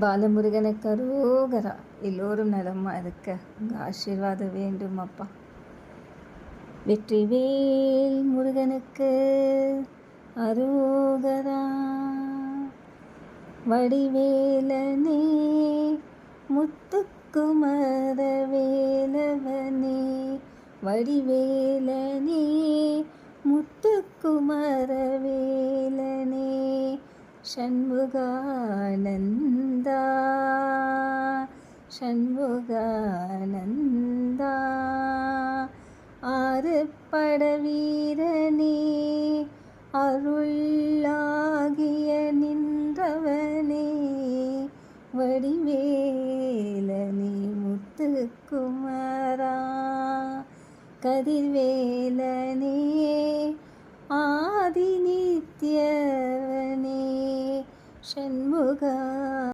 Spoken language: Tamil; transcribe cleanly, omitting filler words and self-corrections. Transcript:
பாலமுருகனுக்கு அரோகரா. எல்லோரும் நலமாக இருக்க உங்கள் ஆசீர்வாதம் வேண்டும் அப்பா. வெற்றிவேல் முருகனுக்கு அரோகரா. வடிவேலனே முத்துக்குமர வேலவனே, வடிவேலனே முத்துக்குமர வேலனே, ஷண்முகானந்தா ஷண்முகானந்தா, ஆறுபட வீரனே அருளாகிய நின்றவனே, வடிவேலனே முத்துக்குமரா, கதிர்வேலனே ஆதிநித்யவனே, ஷண்முகா